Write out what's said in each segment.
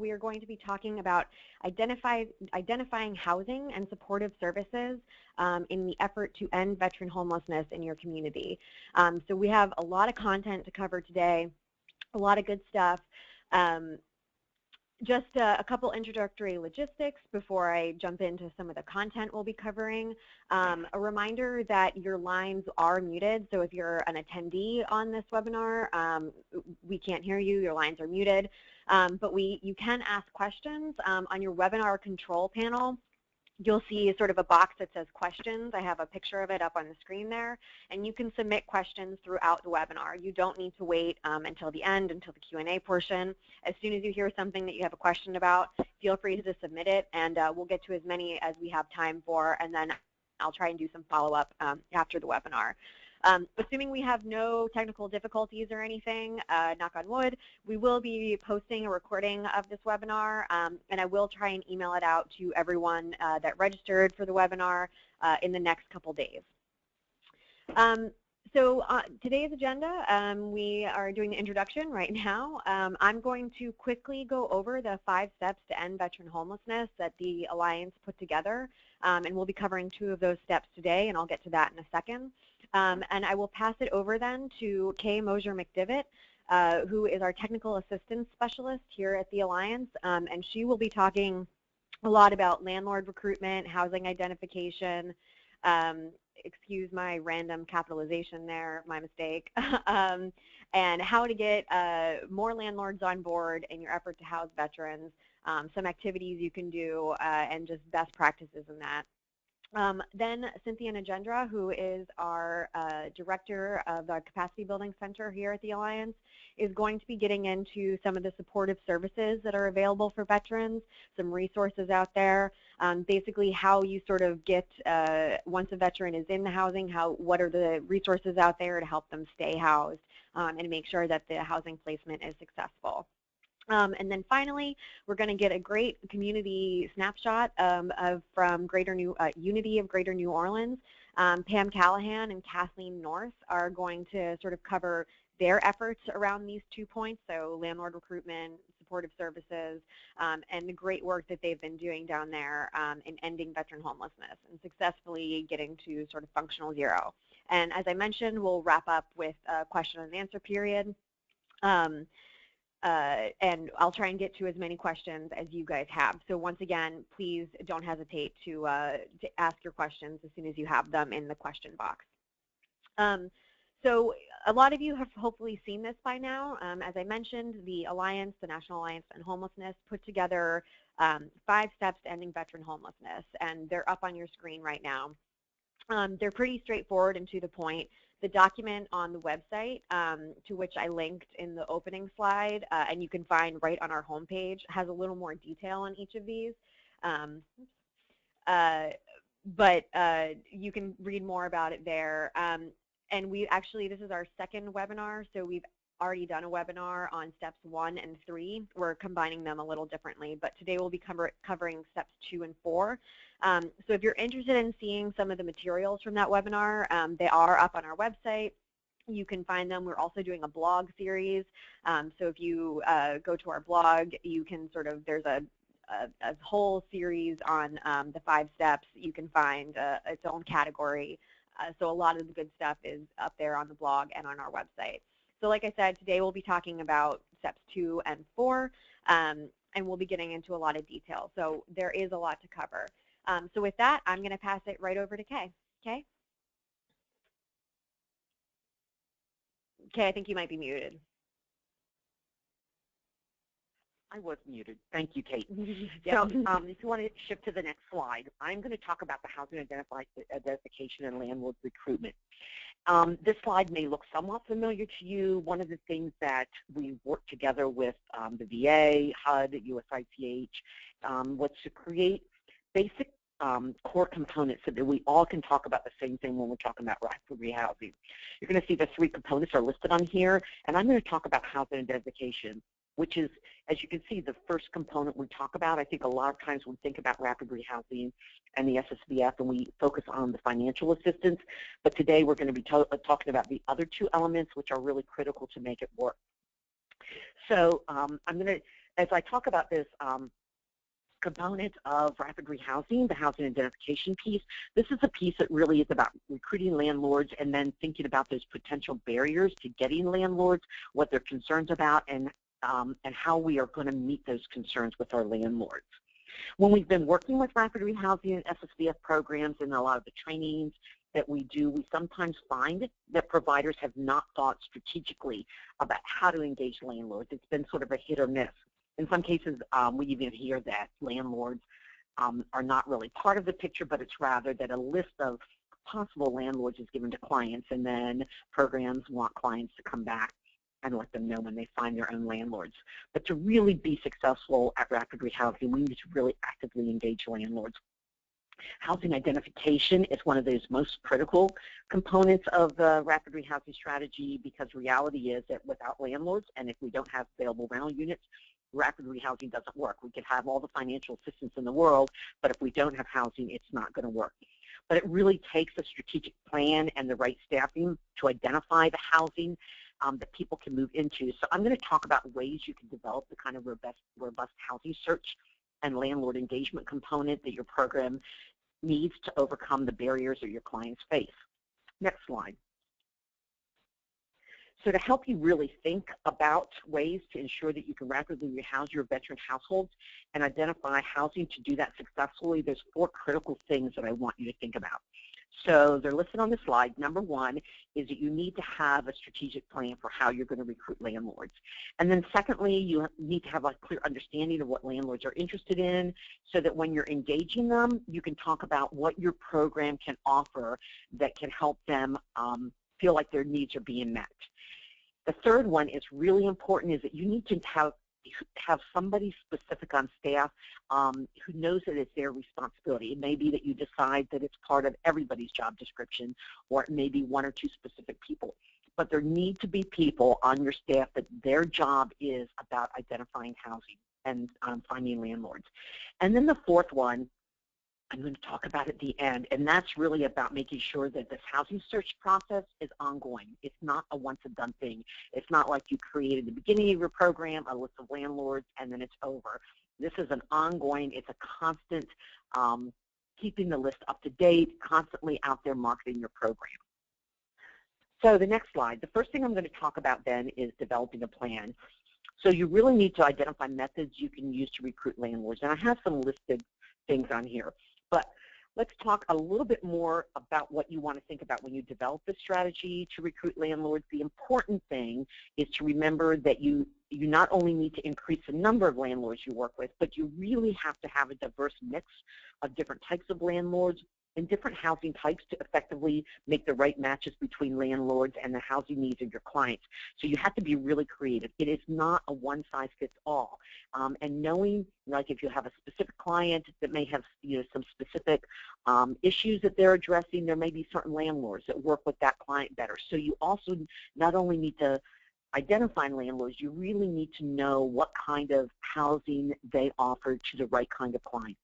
we are going to be talking about identifying housing and supportive services in the effort to end veteran homelessness in your community. So we have a lot of content to cover today, a lot of good stuff. Just a couple introductory logistics before I jump into some of the content we'll be covering. A reminder that your lines are muted, so if you're an attendee on this webinar, we can't hear you, your lines are muted. But you can ask questions on your webinar control panel. You'll see sort of a box that says questions. I have a picture of it up on the screen there, and you can submit questions throughout the webinar. You don't need to wait until the end, until the Q&A portion. As soon as you hear something that you have a question about, feel free to submit it, and we'll get to as many as we have time for, and then I'll try and do some follow-up after the webinar. Assuming we have no technical difficulties or anything, knock on wood, we will be posting a recording of this webinar, and I will try and email it out to everyone that registered for the webinar in the next couple days. So today's agenda, we are doing the introduction right now. I'm going to quickly go over the 5 steps to end veteran homelessness that the Alliance put together, and we'll be covering 2 of those steps today, and I'll get to that in a second. And I will pass it over then to Kay Mosier-McDivitt, who is our technical assistance specialist here at the Alliance, and she will be talking a lot about landlord recruitment, housing identification, excuse my random capitalization there, my mistake, and how to get more landlords on board in your effort to house veterans, some activities you can do, and just best practices in that. Then Cynthia Nagendra, who is our director of the Capacity Building Center here at the Alliance, is going to be getting into some of the supportive services that are available for veterans, some resources out there, basically how you sort of get, once a veteran is in the housing, what are the resources out there to help them stay housed and make sure that the housing placement is successful. And then finally, we're going to get a great community snapshot from Unity of Greater New Orleans. Pam Callahan and Kathleen North are going to sort of cover their efforts around these 2 points, so landlord recruitment, supportive services, and the great work that they've been doing down there in ending veteran homelessness and successfully getting to sort of functional zero. And as I mentioned, we'll wrap up with a question and answer period. And I'll try and get to as many questions as you guys have. So once again, please don't hesitate to ask your questions as soon as you have them in the question box. So a lot of you have hopefully seen this by now. As I mentioned, the Alliance, the National Alliance on Homelessness, put together 5 steps to ending veteran homelessness, and they're up on your screen right now. They're pretty straightforward and to the point. The document on the website, to which I linked in the opening slide, and you can find right on our homepage, has a little more detail on each of these. But you can read more about it there. And this is our 2nd webinar, so we've already done a webinar on steps 1 and 3. We're combining them a little differently, but today we'll be covering steps 2 and 4. So if you're interested in seeing some of the materials from that webinar, they are up on our website. You can find them. We're also doing a blog series. So if you go to our blog, you can there's a whole series on the 5 steps. You can find its own category. So a lot of the good stuff is up there on the blog and on our website. So like I said, today we'll be talking about steps 2 and 4, and we'll be getting into a lot of detail. So there is a lot to cover. So with that, I'm going to pass it right over to Kay. Kay? Kay, I think you might be muted. I was muted. Thank you, Kate. Yep. So if you want to shift to the next slide, I'm going to talk about the housing identification and landlord recruitment. This slide may look somewhat familiar to you. One of the things that we worked together with the VA, HUD, USICH, was to create basic core components so that we all can talk about the same thing when we're talking about rapid rehousing. You're going to see the 3 components are listed on here, and I'm going to talk about housing identification, which is, as you can see, the first component we talk about. I think a lot of times we think about rapid rehousing and the SSVF, and we focus on the financial assistance, but today we're going to be talking about the other 2 elements, which are really critical to make it work. So I'm going to as I talk about this component of rapid rehousing, the housing identification piece, this is a piece that really is about recruiting landlords and then thinking about those potential barriers to getting landlords, what they're concerned about, and how we are going to meet those concerns with our landlords. When we've been working with rapid rehousing and SSVF programs and a lot of the trainings that we do, we sometimes find that providers have not thought strategically about how to engage landlords. It's been sort of a hit or miss. In some cases, we even hear that landlords are not really part of the picture, but it's rather that a list of possible landlords is given to clients, and then programs want clients to come back and let them know when they find their own landlords. But to really be successful at rapid rehousing, we need to really actively engage landlords. Housing identification is one of those most critical components of the rapid rehousing strategy, because reality is that without landlords, and if we don't have available rental units, rapid rehousing doesn't work. We could have all the financial assistance in the world, but if we don't have housing, it's not going to work. But it really takes a strategic plan and the right staffing to identify the housing that people can move into. So I'm going to talk about ways you can develop the kind of robust housing search and landlord engagement component that your program needs to overcome the barriers that your clients face. Next slide. So to help you really think about ways to ensure that you can rapidly rehouse your veteran households and identify housing to do that successfully, there's 4 critical things that I want you to think about. So they're listed on the slide. Number 1 is that you need to have a strategic plan for how you're going to recruit landlords. And then secondly, you need to have a clear understanding of what landlords are interested in, so that when you're engaging them, you can talk about what your program can offer that can help them feel like their needs are being met. The third one is really important, is that you need to have somebody specific on staff who knows that it's their responsibility. It may be that you decide that it's part of everybody's job description, or it may be 1 or 2 specific people. But there need to be people on your staff that their job is about identifying housing and finding landlords. And then the fourth one, I'm going to talk about at the end, and that's really about making sure that this housing search process is ongoing. It's not a once-and-done thing. It's not like you create at the beginning of your program a list of landlords and then it's over. This is an ongoing, it's a constant keeping the list up to date, constantly out there marketing your program. So the next slide, the first thing I'm going to talk about then is developing a plan. So you really need to identify methods you can use to recruit landlords, and I have some listed things on here. But let's talk a little bit more about what you want to think about when you develop this strategy to recruit landlords. The important thing is to remember that you not only need to increase the number of landlords you work with, but you really have to have a diverse mix of different types of landlords and different housing types to effectively make the right matches between landlords and the housing needs of your clients. So you have to be really creative. It is not a one-size-fits-all. And knowing, like, if you have a specific client that may have some specific issues that they're addressing, there may be certain landlords that work with that client better. So you also not only need to identify landlords, you really need to know what kind of housing they offer to the right kind of clients.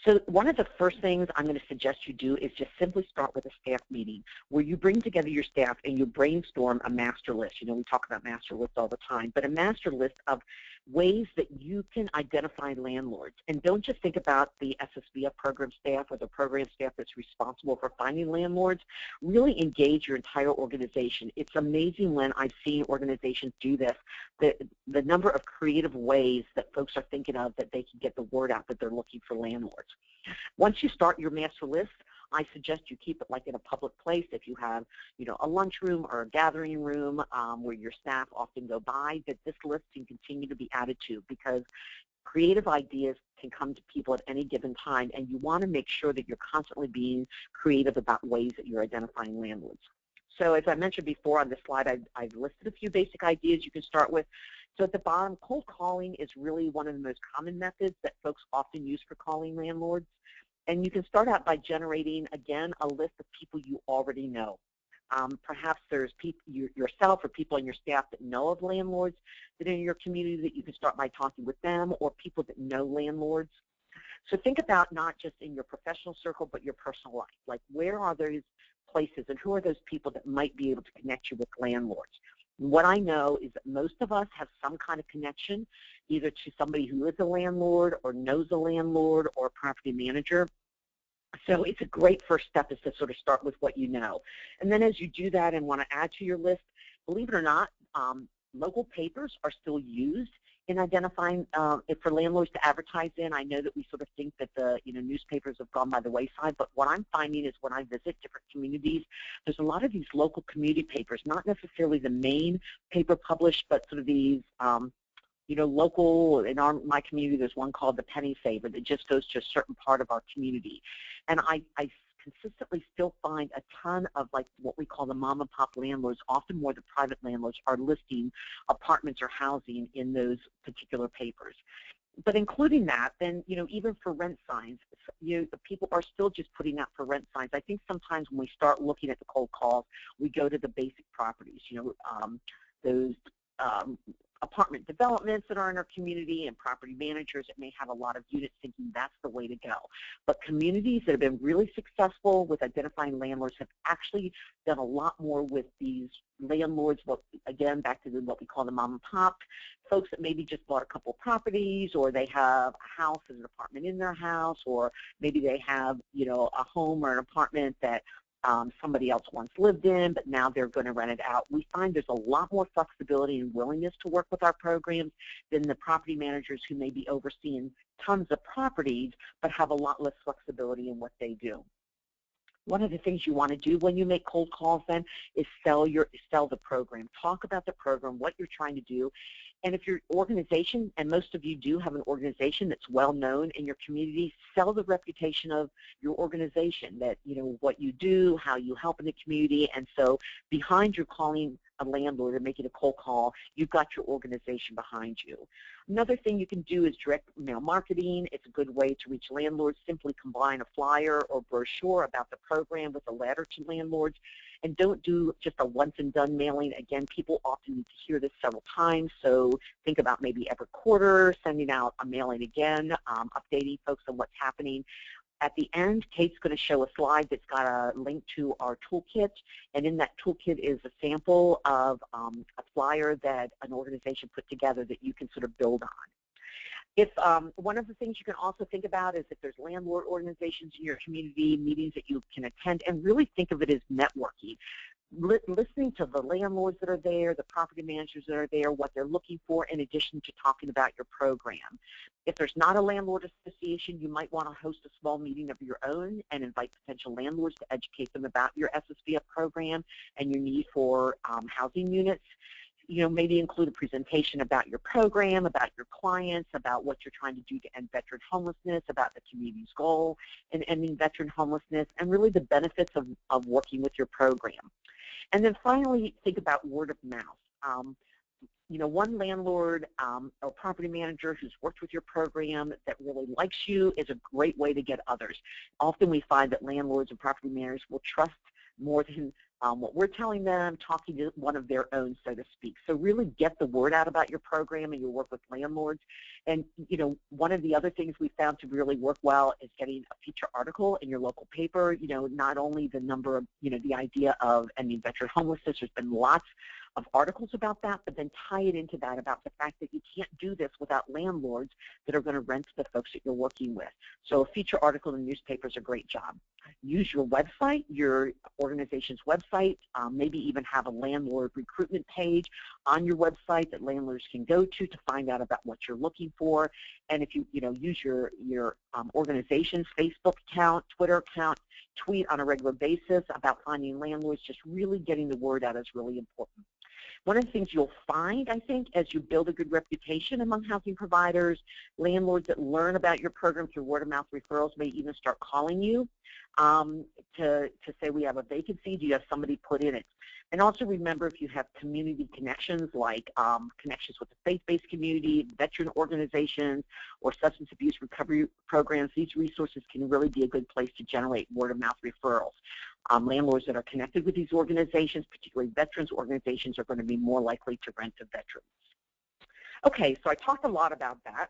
So one of the first things I'm going to suggest you do is just simply start with a staff meeting where you bring together your staff and you brainstorm a master list. You know, we talk about master lists all the time, but a master list of ways that you can identify landlords. And don't just think about the SSVF program staff or the program staff that's responsible for finding landlords. Really engage your entire organization. It's amazing when I've seen organizations do this, the number of creative ways that folks are thinking of that they can get the word out that they're looking for landlords. Once you start your master list, I suggest you keep it like in a public place. If you have, a lunchroom or a gathering room where your staff often go by, that this list can continue to be added to, because creative ideas can come to people at any given time, and you want to make sure that you're constantly being creative about ways that you're identifying landlords. So as I mentioned before on this slide, I've listed a few basic ideas you can start with. So at the bottom, cold calling is really one of the most common methods that folks often use for calling landlords. And you can start out by generating, again, a list of people you already know. Perhaps there's yourself or people on your staff that know of landlords that are in your community that you can start by talking with them, or people that know landlords. So think about not just in your professional circle, but your personal life. Like, where are those places and who are those people that might be able to connect you with landlords? What I know is that most of us have some kind of connection, either to somebody who is a landlord or knows a landlord or a property manager. So it's a great first step is to sort of start with what you know. And then as you do that and want to add to your list, believe it or not, local papers are still used in identifying for landlords to advertise in. I know that we sort of think that the newspapers have gone by the wayside, but what I'm finding is when I visit different communities, there's a lot of these local community papers, not necessarily the main paper published, but sort of these local, in my community, there's one called the Penny Saver that just goes to a certain part of our community. And I consistently still find a ton of like what we call the mom and pop landlords, often more the private landlords, are listing apartments or housing in those particular papers. But including that, then, even for rent signs, people are still just putting out for rent signs. I think sometimes when we start looking at the cold calls, we go to the basic properties, those apartment developments that are in our community and property managers that may have a lot of units thinking that's the way to go. But communities that have been really successful with identifying landlords have actually done a lot more with these landlords, again, back to what we call the mom and pop, folks that maybe just bought a couple properties, or they have a house and an apartment in their house, or maybe they have, a home or an apartment that somebody else once lived in, but now they're going to rent it out. We find there's a lot more flexibility and willingness to work with our programs than the property managers who may be overseeing tons of properties but have a lot less flexibility in what they do. One of the things you want to do when you make cold calls then is sell the program. Talk about the program, what you're trying to do. And if your organization, and most of you do have an organization that's well known in your community, sell the reputation of your organization, that what you do, how you help in the community. And so behind your calling a landlord or making a cold call, you've got your organization behind you. Another thing you can do is direct mail marketing. It's a good way to reach landlords. Simply combine a flyer or brochure about the program with a letter to landlords. And don't do just a once-and-done mailing. Again, people often need to hear this several times, so think about maybe every quarter sending out a mailing again, updating folks on what's happening. At the end, Kate's going to show a slide that's got a link to our toolkit, and in that toolkit is a sample of a flyer that an organization put together that you can sort of build on. If one of the things you can also think about is if there's landlord organizations in your community, meetings that you can attend, and really think of it as networking. Listening to the landlords that are there, the property managers that are there, what they're looking for, in addition to talking about your program. If there's not a landlord association, you might want to host a small meeting of your own and invite potential landlords to educate them about your SSVF program and your need for housing units. Maybe include a presentation about your program, about your clients, about what you're trying to do to end veteran homelessness, about the community's goal in ending veteran homelessness, and really the benefits of working with your program. And then finally, think about word of mouth. One landlord or property manager who's worked with your program that really likes you is a great way to get others. Often we find that landlords and property managers will trust more than what we're telling them, talking to one of their own, so to speak. So really get the word out about your program and your work with landlords. And, one of the other things we found to really work well is getting a feature article in your local paper. Not only the number of, the idea of ending veteran homelessness, there's been lots of articles about that, but then tie it into that about the fact that you can't do this without landlords that are going to rent to the folks that you're working with. So a feature article in the newspaper is a great job. Use your website, your organization's website, maybe even have a landlord recruitment page on your website that landlords can go to find out about what you're looking for. And if you, use your organization's Facebook account, Twitter account, tweet on a regular basis about finding landlords, just really getting the word out is really important. One of the things you'll find, I think, as you build a good reputation among housing providers, landlords that learn about your program through word-of-mouth referrals may even start calling you to say, we have a vacancy, do you have somebody put in it? And also remember, if you have community connections like connections with the faith-based community, veteran organizations, or substance abuse recovery programs, these resources can really be a good place to generate word-of-mouth referrals. Landlords that are connected with these organizations, particularly veterans organizations, are going to be more likely to rent to veterans. Okay, so I talked a lot about that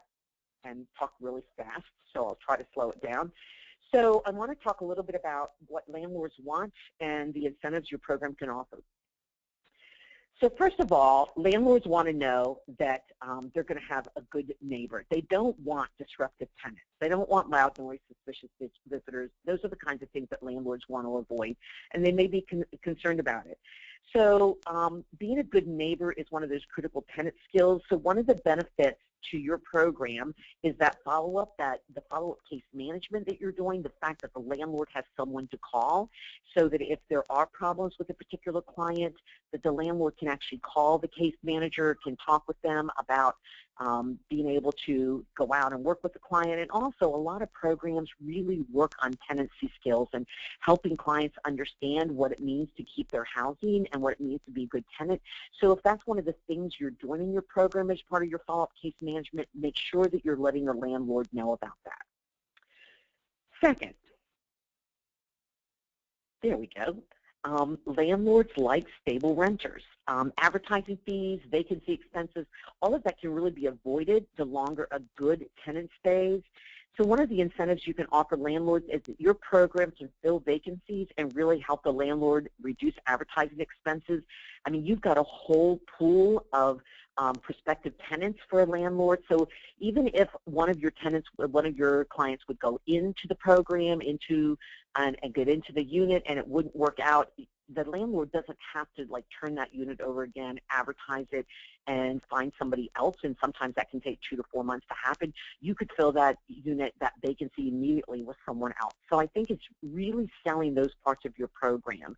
and talked really fast, so I'll try to slow it down. So I want to talk a little bit about what landlords want and the incentives your program can offer. So first of all, landlords want to know that they're going to have a good neighbor. They don't want disruptive tenants. They don't want loud noise, suspicious visitors. Those are the kinds of things that landlords want to avoid, and they may be concerned about it. So being a good neighbor is one of those critical tenant skills. So one of the benefits to your program is that follow-up, the follow-up case management that you're doing, the fact that the landlord has someone to call, so that if there are problems with a particular client, that the landlord can actually call the case manager, can talk with them about being able to go out and work with the client. And also, a lot of programs really work on tenancy skills and helping clients understand what it means to keep their housing and what it means to be a good tenant. So if that's one of the things you're doing in your program as part of your follow-up case management, make sure that you're letting the landlord know about that. Second, there we go. Landlords like stable renters. Advertising fees, vacancy expenses, all of that can really be avoided the longer a good tenant stays. So one of the incentives you can offer landlords is that your program can fill vacancies and really help the landlord reduce advertising expenses. I mean, you've got a whole pool of prospective tenants for a landlord. So even if one of your clients would go into the program, and get into the unit, and it wouldn't work out, the landlord doesn't have to turn that unit over again, advertise it, and find somebody else. And sometimes that can take 2 to 4 months to happen. You could fill that unit, that vacancy, immediately with someone else. So I think it's really selling those parts of your program.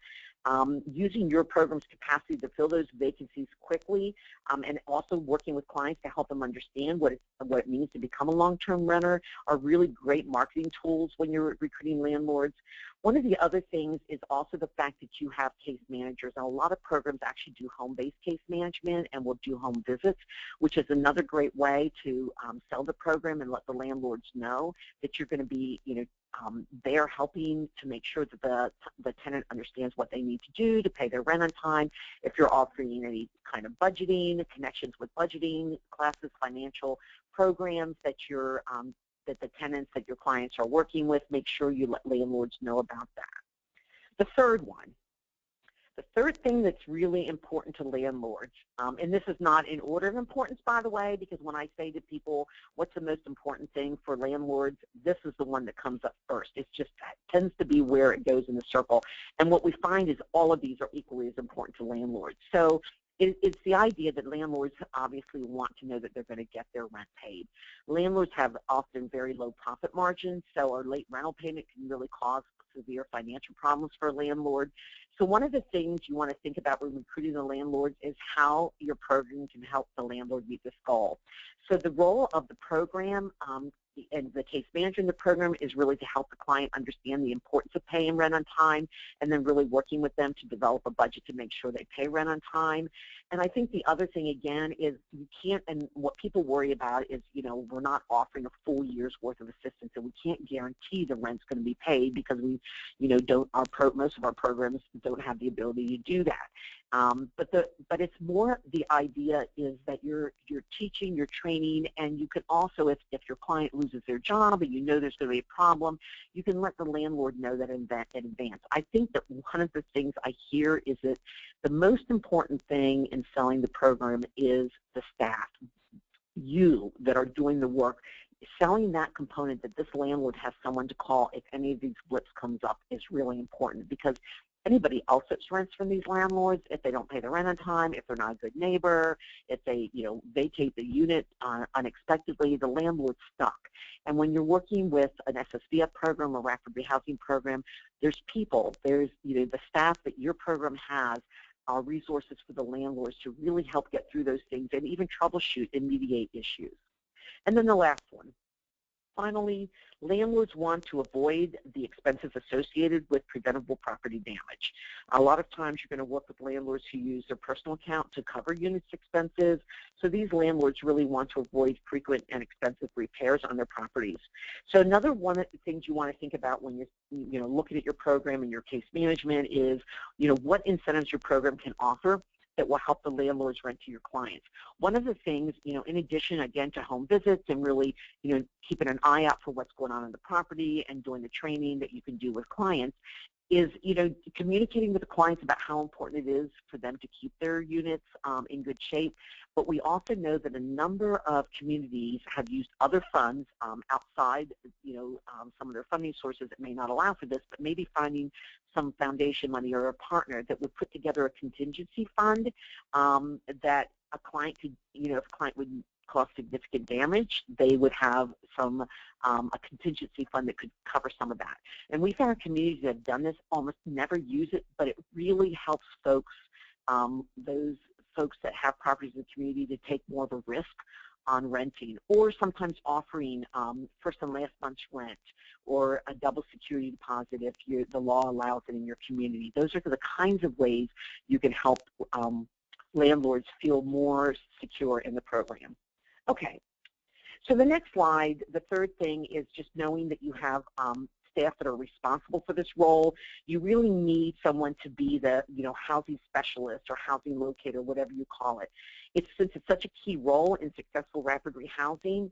Using your program's capacity to fill those vacancies quickly, and also working with clients to help them understand what it means to become a long-term renter are really great marketing tools when you're recruiting landlords. One of the other things is also the fact that you have case managers. And a lot of programs actually do home-based case management and will do home visits, which is another great way to sell the program and let the landlords know that you're going to be, they're helping to make sure that the tenant understands what they need to do to pay their rent on time. If you're offering any kind of budgeting, connections with budgeting classes, financial programs that that the tenants that your clients are working with, make sure you let landlords know about that. The third thing that's really important to landlords, and this is not in order of importance, by the way, because when I say to people, what's the most important thing for landlords, this is the one that comes up first. It just tends to be where it goes in the circle. And what we find is all of these are equally as important to landlords. So it's the idea that landlords obviously want to know that they're going to get their rent paid. Landlords have often very low profit margins, so a late rental payment can really cause severe financial problems for a landlord. So one of the things you want to think about when recruiting the landlords is how your program can help the landlord meet this goal. So the role of the program and the case manager in the program is really to help the client understand the importance of paying rent on time, and then really working with them to develop a budget to make sure they pay rent on time. And I think the other thing, again, is you can't, and what people worry about is, we're not offering a full year's worth of assistance, and we can't guarantee the rent's going to be paid because we, most of our programs don't have the ability to do that. But it's more the idea is that you're teaching, you're training, and you can also, if your client loses their job and there's going to be a problem, you can let the landlord know that in advance. I think that one of the things I hear is that the most important thing in selling the program is the staff, you that are doing the work. Selling that component that this landlord has someone to call if any of these blips comes up is really important, because anybody else that's rents from these landlords, if they don't pay the rent on time, if they're not a good neighbor, if they vacate the unit unexpectedly, the landlord's stuck. And when you're working with an SSVF program or rapid rehousing program, there's people, there's the staff that your program has are resources for the landlords to really help get through those things and even troubleshoot and mediate issues. And then the last one. Finally, landlords want to avoid the expenses associated with preventable property damage. A lot of times you're going to work with landlords who use their personal account to cover units expenses. So these landlords really want to avoid frequent and expensive repairs on their properties. So another one of the things you want to think about when you're looking at your program and your case management is, what incentives your program can offer that will help the landlords rent to your clients. One of the things, in addition, again, to home visits and really, keeping an eye out for what's going on in the property and doing the training that you can do with clients, is, communicating with the clients about how important it is for them to keep their units in good shape. But we also know that a number of communities have used other funds outside, some of their funding sources that may not allow for this, but maybe finding some foundation money or a partner that would put together a contingency fund that a client could, if a client would cause significant damage, they would have some a contingency fund that could cover some of that. And we found communities that have done this almost never use it, but it really helps folks, those folks that have properties in the community, to take more of a risk on renting, or sometimes offering first and last month's rent, or a double security deposit if the law allows it in your community. Those are the kinds of ways you can help landlords feel more secure in the program. Okay, so the next slide, the third thing is just knowing that you have staff that are responsible for this role. You really need someone to be the housing specialist or housing locator, whatever you call it. Since it's such a key role in successful rapid rehousing,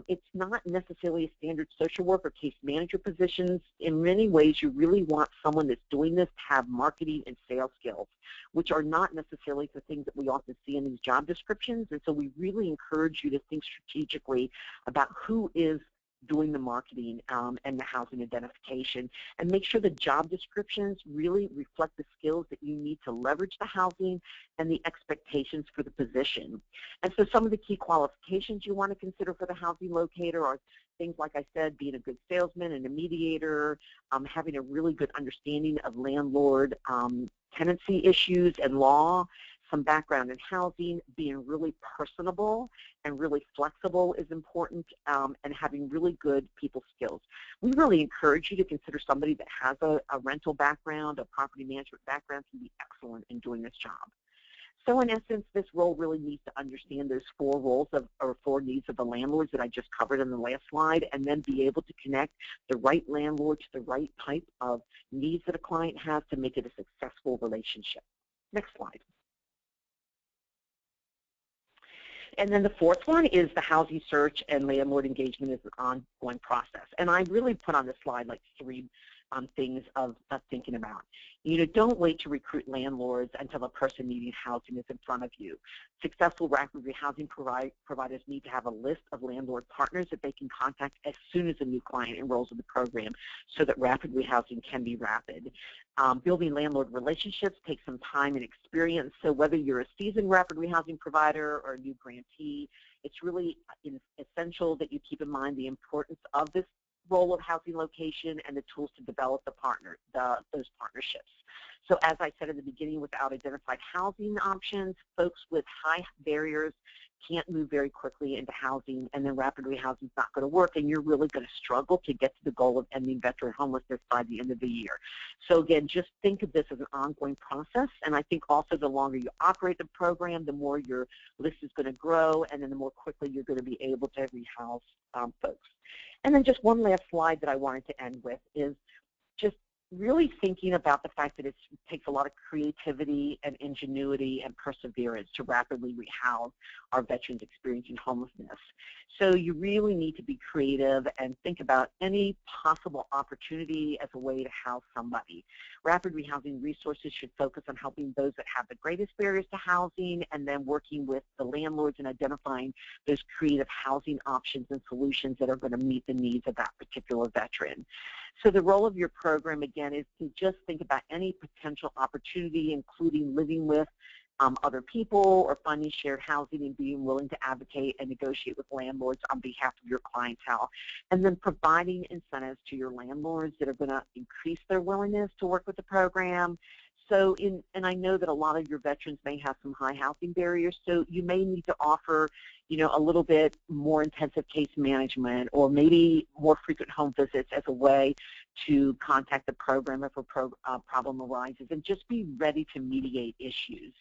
it's not necessarily a standard social work or case manager positions. In many ways, you really want someone that's doing this to have marketing and sales skills, which are not necessarily the things that we often see in these job descriptions. And so we really encourage you to think strategically about who is doing the marketing and the housing identification, and make sure the job descriptions really reflect the skills that you need to leverage the housing and the expectations for the position. And so some of the key qualifications you want to consider for the housing locator are things like I said, being a good salesman and a mediator, having a really good understanding of landlord tenancy issues and law, some background in housing, being really personable and really flexible is important, and having really good people skills. We really encourage you to consider somebody that has a rental background, a property management background, can be excellent in doing this job. So in essence, this role really needs to understand those four needs of the landlords that I just covered in the last slide, and then be able to connect the right landlord to the right type of needs that a client has to make it a successful relationship. Next slide. And then the fourth one is the housing search and landlord engagement is an ongoing process. And I really put on this slide like three things of thinking about. Don't wait to recruit landlords until a person needing housing is in front of you. Successful rapid rehousing providers need to have a list of landlord partners that they can contact as soon as a new client enrolls in the program so that rapid rehousing can be rapid. Building landlord relationships takes some time and experience, so whether you're a seasoned rapid rehousing provider or a new grantee, it's really essential that you keep in mind the importance of this role of housing location and the tools to develop those partnerships. So as I said at the beginning, without identified housing options, folks with high barriers can't move very quickly into housing, and then rapid rehousing is not going to work, and you're really going to struggle to get to the goal of ending veteran homelessness by the end of the year. So again, just think of this as an ongoing process, and I think also the longer you operate the program, the more your list is going to grow, and then the more quickly you're going to be able to rehouse folks. And then just one last slide that I wanted to end with is just really thinking about the fact that it takes a lot of creativity and ingenuity and perseverance to rapidly rehouse our veterans experiencing homelessness. So you really need to be creative and think about any possible opportunity as a way to house somebody. Rapid rehousing resources should focus on helping those that have the greatest barriers to housing, and then working with the landlords and identifying those creative housing options and solutions that are going to meet the needs of that particular veteran. So the role of your program, again, is to just think about any potential opportunity, including living with other people or finding shared housing and being willing to advocate and negotiate with landlords on behalf of your clientele, and then providing incentives to your landlords that are going to increase their willingness to work with the program. So and I know that a lot of your veterans may have some high housing barriers, so you may need to offer, a little bit more intensive case management, or maybe more frequent home visits as a way to contact the program if a problem arises, and just be ready to mediate issues.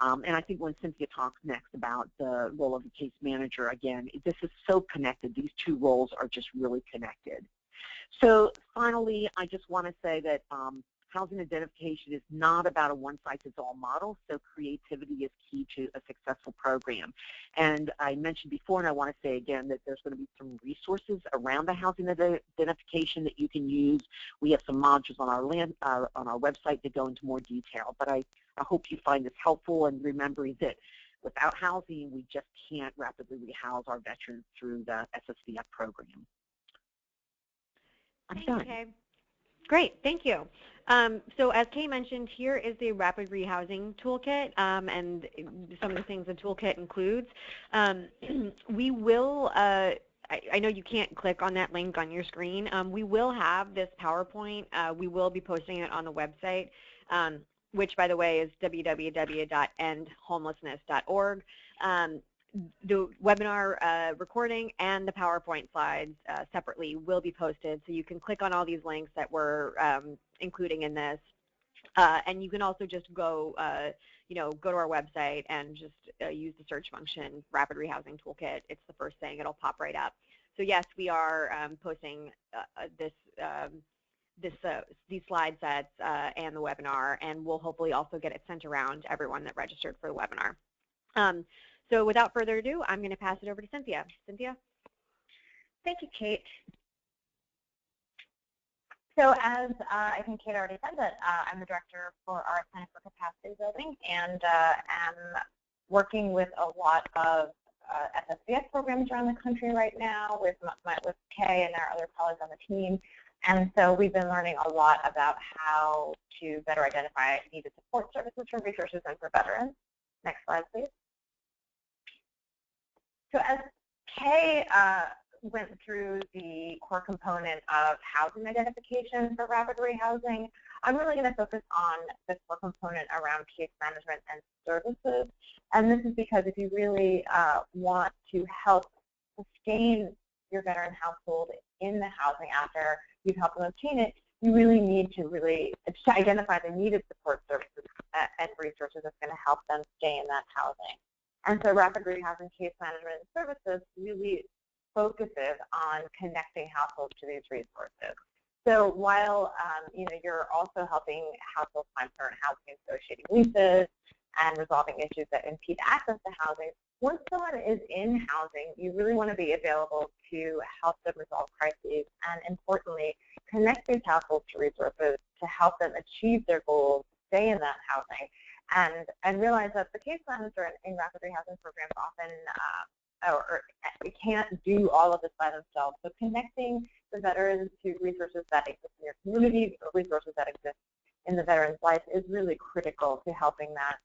And I think when Cynthia talks next about the role of the case manager, again, this is so connected. These two roles are just really connected. So finally, I just want to say that housing identification is not about a one-size-fits-all model, so creativity is key to a successful program. And I mentioned before, and I want to say again, that there's going to be some resources around the housing identification that you can use. We have some modules on our website that go into more detail, but I hope you find this helpful, and remembering that without housing, we just can't rapidly rehouse our veterans through the SSVF program. I'm done. Okay. Great, thank you. So as Kay mentioned, here is the Rapid Rehousing Toolkit, and some of the things the toolkit includes. We will, I know you can't click on that link on your screen. We will have this PowerPoint. We will be posting it on the website, which, by the way, is www.endhomelessness.org. The webinar recording and the PowerPoint slides separately will be posted, so you can click on all these links that we're including in this, and you can also just go, go to our website and just use the search function, Rapid Rehousing Toolkit. It's the first thing; it'll pop right up. So yes, we are posting these slide sets and the webinar, and we'll hopefully also get it sent around to everyone that registered for the webinar. So without further ado, I'm going to pass it over to Cynthia. Cynthia? Thank you, Kate. So as I think Kate already said, that I'm the director for our Center for Capacity Building, and am working with a lot of SSVF programs around the country right now with Kay and our other colleagues on the team. And so we've been learning a lot about how to better identify needed support services for resources and for veterans. Next slide, please. So as Kay went through the core component of housing identification for rapid rehousing, I'm really going to focus on the core component around case management and services. And this is because if you really want to help sustain your veteran household in the housing after you've helped them obtain it, you really need to identify the needed support services and resources that's going to help them stay in that housing. And so rapid rehousing case management and services really focuses on connecting households to these resources. So while you're also helping households find permanent housing, negotiating leases, and resolving issues that impede access to housing, once someone is in housing, you really want to be available to help them resolve crises, and importantly, connect these households to resources to help them achieve their goals, stay in that housing, and realize that the case manager in rapid rehousing programs often can't do all of this by themselves. So connecting the veterans to resources that exist in your community or resources that exist in the veteran's life is really critical to helping that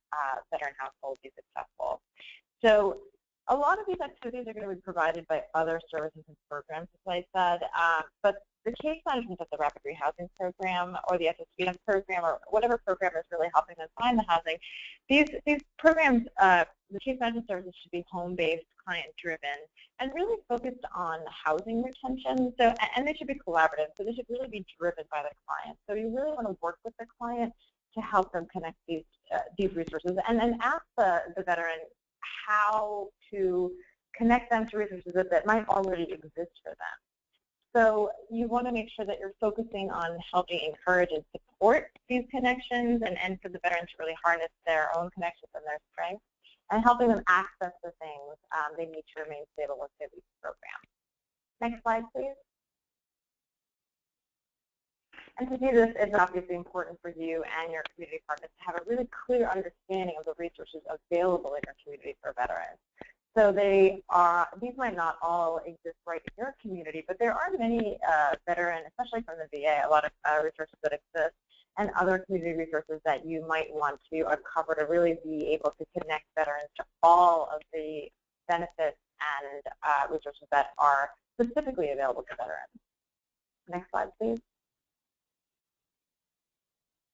veteran household be successful. So a lot of these activities are going to be provided by other services and programs, as I said, but the case management of the rapid rehousing program or the SSVF program or whatever program is really helping them find the housing, these programs, the case management services should be home-based, client-driven, and really focused on housing retention. So, and they should be collaborative, so they should really be driven by the client. So you really want to work with the client to help them connect these resources, and then ask the veteran how to connect them to resources that might already exist for them. So you want to make sure that you're focusing on helping encourage and support these connections, and for the veterans to really harness their own connections and their strengths, and helping them access the things they need to remain stable with their lease program. Next slide, please. And to do this, it's obviously important for you and your community partners to have a really clear understanding of the resources available in your community for veterans. So these might not all exist right in your community, but there are many veteran, especially from the VA, a lot of resources that exist, and other community resources that you might want to uncover to really be able to connect veterans to all of the benefits and resources that are specifically available to veterans. Next slide, please.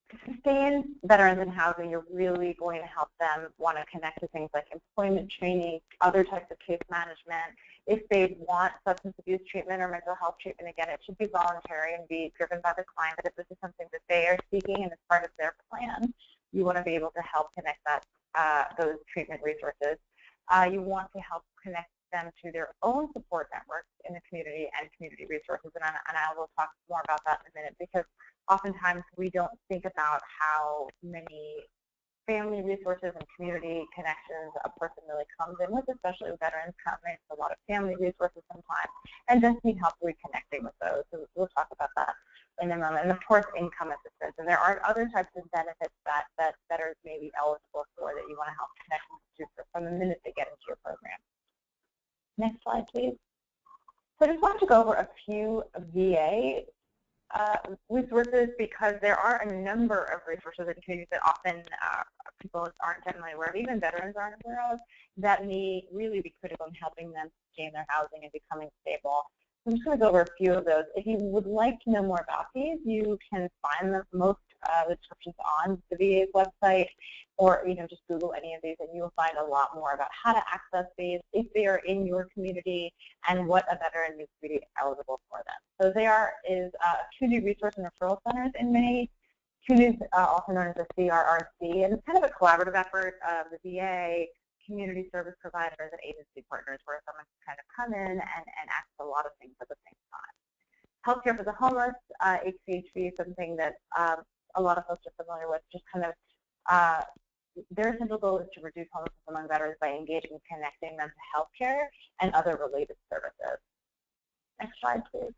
To sustain veterans in housing, you're really going to help them want to connect to things like employment training, other types of case management. If they want substance abuse treatment or mental health treatment, again, it should be voluntary and be driven by the client. But if this is something that they are seeking and is part of their plan, you want to be able to help connect those treatment resources. You want to help connect them to their own support networks in the community and community resources, and I will talk more about that in a minute, because oftentimes we don't think about how many family resources and community connections a person really comes in with, especially with veterans coming in, a lot of family resources sometimes, and just need help reconnecting with those. So we'll talk about that in a moment. And of course, income assistance. And there are other types of benefits that veterans may be eligible for that you want to help connect them to from the minute they get into your program. Next slide, please. So I just wanted to go over a few VA resources, because there are a number of resources in communities that often people aren't generally aware of, even veterans aren't aware of, that may really be critical in helping them sustain their housing and becoming stable. I'm just going to go over a few of those. If you would like to know more about these, you can find most of the descriptions on the VA's website, or just Google any of these, and you will find a lot more about how to access these, if they are in your community, and what a veteran needs to be eligible for them. So there is community resource and referral centers in many communities, also known as the CRRC, and it's kind of a collaborative effort of the VA, community service providers, and agency partners, where someone can kind of come in and access a lot of things at the same time. Healthcare for the homeless, HDRV, is something that a lot of folks are familiar with. Just kind of their central goal is to reduce homelessness among veterans by engaging and connecting them to healthcare and other related services. Next slide, please.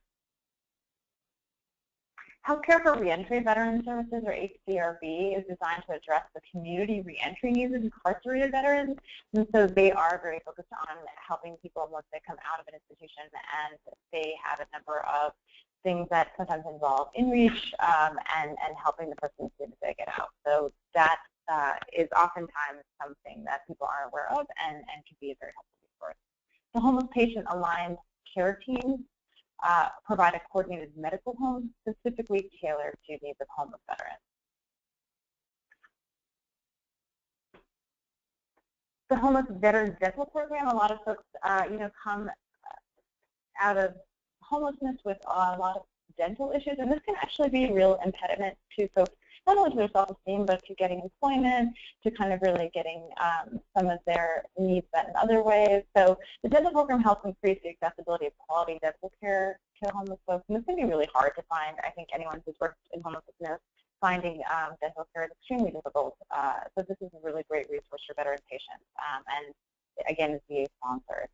Healthcare for Reentry Veteran Services, or HDRV, is designed to address the community reentry needs of incarcerated veterans. And so they are very focused on helping people once they come out of an institution, and they have a number of things that sometimes involve in-reach and helping the person as soon as they get out. So that is oftentimes something that people aren't aware of and can be a very helpful resource. The Homeless Patient Aligned Care Teams provide a coordinated medical home specifically tailored to needs of homeless veterans. The Homeless Veterans Dental Program, a lot of folks come out of homelessness with a lot of dental issues, and this can actually be a real impediment to folks, not only to their self-esteem, but to getting employment, to kind of really getting some of their needs met in other ways. So the dental program helps increase the accessibility of quality dental care to homeless folks, and this can be really hard to find. I think anyone who's worked in homelessness, finding dental care is extremely difficult. So this is a really great resource for veteran patients, and again, is VA sponsored.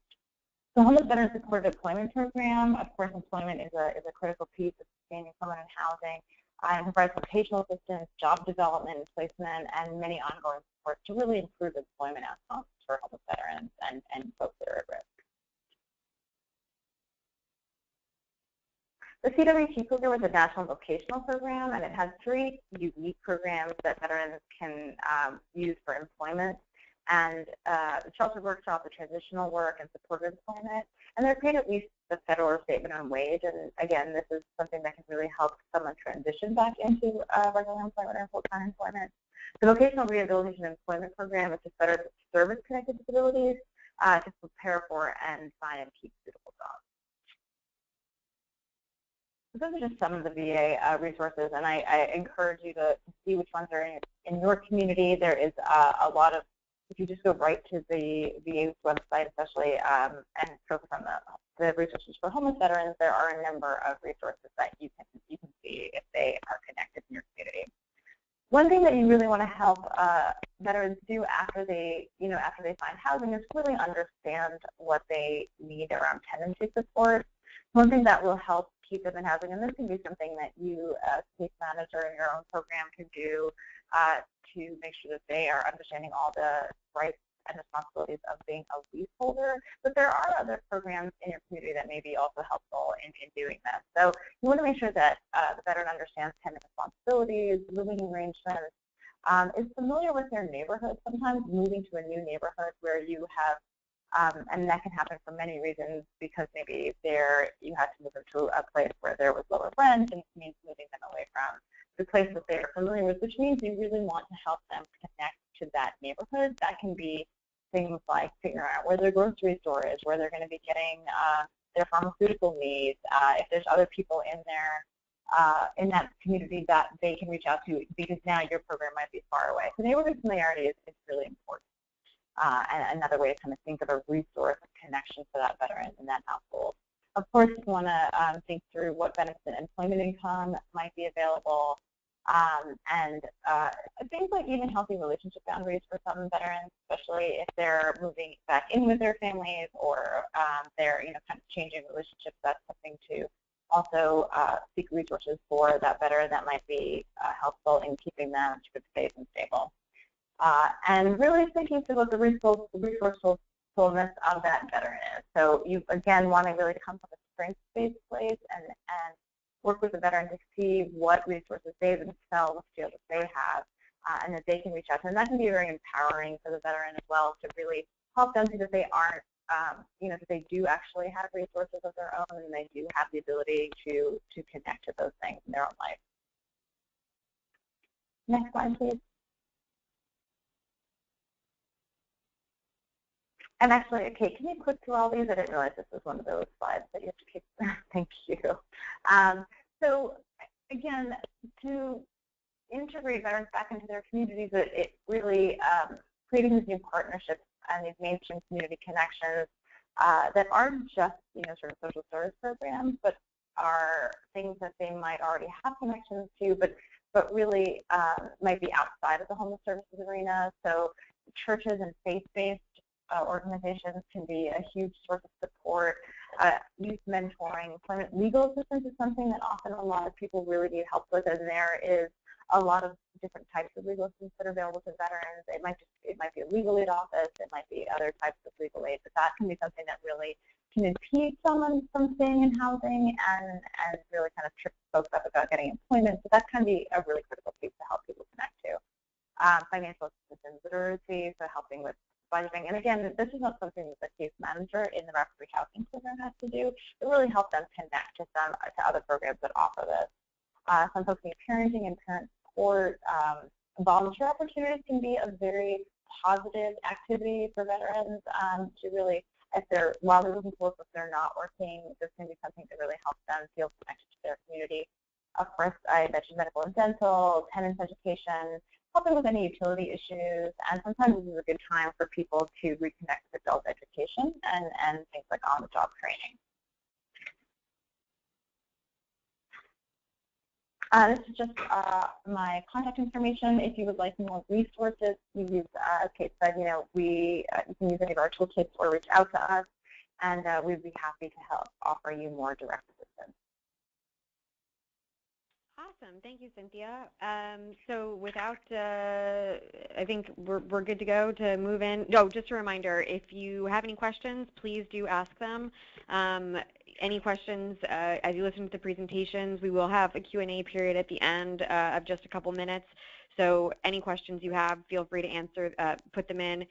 The Homeless Veteran Supported Employment Program, of course, employment is a critical piece of sustaining someone in housing. It provides vocational assistance, job development and placement, and many ongoing supports to really improve employment outcomes for homeless veterans and folks that are at risk. The CWT program is a national vocational program, and it has 3 unique programs that veterans can use for employment. And the sheltered workshop, the transitional work, and supported employment. And they're paid at least the federal or state minimum wage. And again, this is something that can really help someone transition back into regular employment or full-time employment. The Vocational Rehabilitation Employment Program is to better service-connected disabilities to prepare for and find and keep suitable jobs. So those are just some of the VA resources, and I encourage you to see which ones are in your community. There is a lot of, if you just go right to the VA's website, especially, and focus on the resources for homeless veterans, there are a number of resources that you can see if they are connected in your community. One thing that you really want to help veterans do after they find housing is really understand what they need around tenancy support. One thing that will help keep them in housing, and this can be something that you as case manager in your own program can do to make sure that they are understanding all the rights and responsibilities of being a leaseholder. But there are other programs in your community that may be also helpful in doing this. So you want to make sure that the veteran understands tenant responsibilities, living arrangements, is familiar with their neighborhood. Sometimes moving to a new neighborhood where you have and that can happen for many reasons, because maybe you had to move them to a place where there was lower rent, and it means moving them away from the place that they are familiar with, which means you really want to help them connect to that neighborhood. That can be things like figuring out where their grocery store is, where they're going to be getting their pharmaceutical needs, if there's other people in in that community that they can reach out to, because now your program might be far away. So neighborhood familiarity is really important. And another way to kind of think of a resource of connection for that veteran in that household. Of course, you want to think through what benefit employment income might be available, and things like even healthy relationship boundaries for some veterans, especially if they're moving back in with their families or they're kind of changing relationships. That's something to also seek resources for that veteran that might be helpful in keeping them safe and stable. And really thinking through what the resourcefulness of that veteran is. So you, again, want to really come from a strengths-based place and work with the veteran to see what resources they themselves feel that they have and that they can reach out to. And that can be very empowering for the veteran as well to really help them see that they aren't, that they do actually have resources of their own and they do have the ability to connect to those things in their own life. Next slide, please. And actually, okay, can you click through all these? I didn't realize this was one of those slides that you have to keep. Thank you. So again, to integrate veterans back into their communities, it really creating these new partnerships and these mainstream community connections that aren't just sort of social service programs, but are things that they might already have connections to, but really might be outside of the homeless services arena. So churches and faith-based organizations can be a huge source of support. Youth mentoring, employment legal assistance is something that often a lot of people really need help with, and there is a lot of different types of legal assistance that are available to veterans. It might be a legal aid office, it might be other types of legal aid, but that can be something that really can impede someone from staying in housing and really kind of trip folks up about getting employment. So that can be a really critical piece to help people connect to. Financial assistance and literacy, so helping with budgeting. And again, this is not something that the case manager in the rapid rehousing program has to do. It really helps them connect to other programs that offer this. Some folks need parenting and parent support. Volunteer opportunities can be a very positive activity for veterans to really, while they're looking for work, if they're not working, this can be something that really helps them feel connected to their community. Of course, I mentioned medical and dental, tenants education, helping with any utility issues, and sometimes this is a good time for people to reconnect with adult education and things like on-the-job training. This is just my contact information. If you would like more resources, you use, as Kate said, you can use any of our toolkits or reach out to us, and we'd be happy to help offer you more direct assistance. Awesome. Thank you, Cynthia. So without, I think we're good to go to move in. No, just a reminder, if you have any questions, please do ask them. Any questions as you listen to the presentations, we will have a Q&A period at the end of just a couple minutes. So any questions you have, feel free to answer, put them in.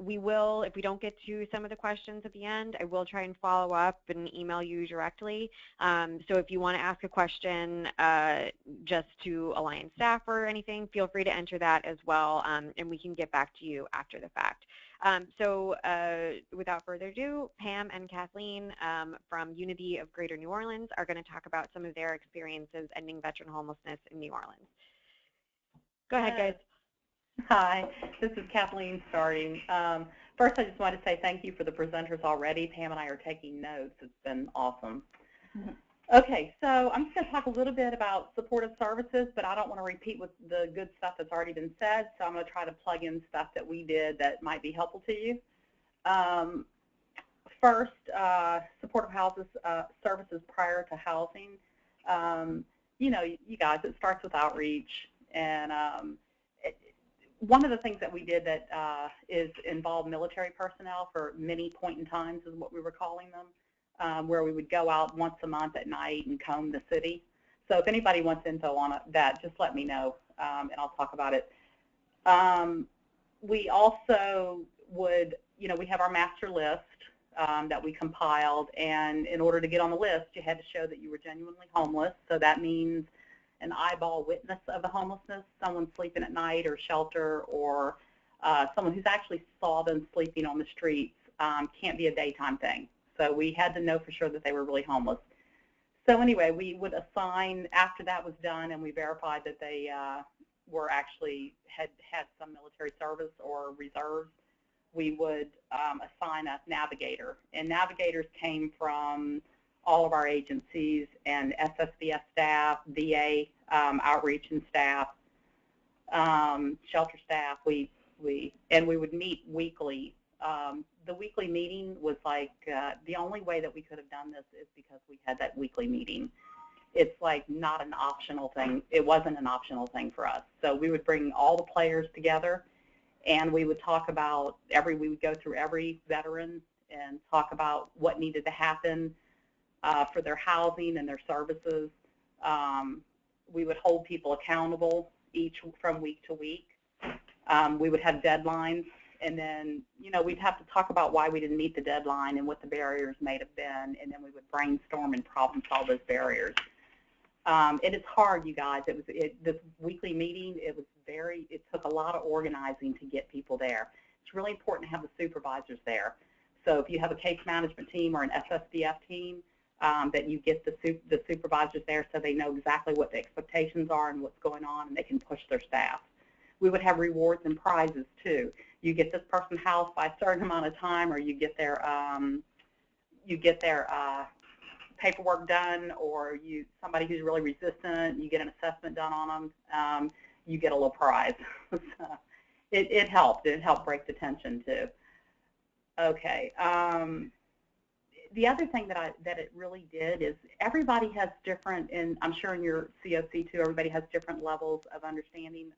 We will, if we don't get to some of the questions at the end, I will try and follow up and email you directly. So if you want to ask a question just to Alliance staff or anything, feel free to enter that as well, and we can get back to you after the fact. So without further ado, Pam and Kathleen from Unity of Greater New Orleans are going to talk about some of their experiences ending veteran homelessness in New Orleans. Go ahead, guys. Hi, this is Kathleen starting. First, I just want to say thank you for the presenters already. Pam and I are taking notes. It's been awesome. Okay, so I'm just going to talk a little bit about supportive services, but I don't want to repeat with the good stuff that's already been said, so I'm going to try to plug in stuff that we did that might be helpful to you. First, supportive houses services prior to housing. You guys, it starts with outreach, and one of the things that we did that is involve military personnel for many point in times is what we were calling them, where we would go out once a month at night and comb the city. So if anybody wants info on that, just let me know, and I'll talk about it. We also would, we have our master list that we compiled, and in order to get on the list, you had to show that you were genuinely homeless. So that means an eyeball witness of the homelessness, someone sleeping at night or shelter, or someone who's actually saw them sleeping on the streets. Can't be a daytime thing. So we had to know for sure that they were really homeless. So anyway, we would assign, after that was done and we verified that they were actually had some military service or reserves, we would assign a navigator. And navigators came from all of our agencies and SSVS staff, VA outreach and staff, shelter staff. We would meet weekly. The weekly meeting was like the only way that we could have done this is because we had that weekly meeting. It's like not an optional thing. It wasn't an optional thing for us. So we would bring all the players together, and we would talk about we would go through every veteran and talk about what needed to happen for their housing and their services. We would hold people accountable from week to week. We would have deadlines, and then, you know, we'd have to talk about why we didn't meet the deadline and what the barriers may have been, and then we would brainstorm and problem solve those barriers. It is hard, you guys. This weekly meeting, it took a lot of organizing to get people there. It's really important to have the supervisors there. So if you have a case management team or an SSDF team, that you get the supervisors there so they know exactly what the expectations are and what's going on, and they can push their staff. We would have rewards and prizes too. You get this person housed by a certain amount of time, or you get their paperwork done, or somebody who's really resistant, you get an assessment done on them, you get a little prize. So it helped. It helped break the tension too. Okay. The other thing that it really did is everybody has different, and I'm sure in your COC too, everybody has different levels of understanding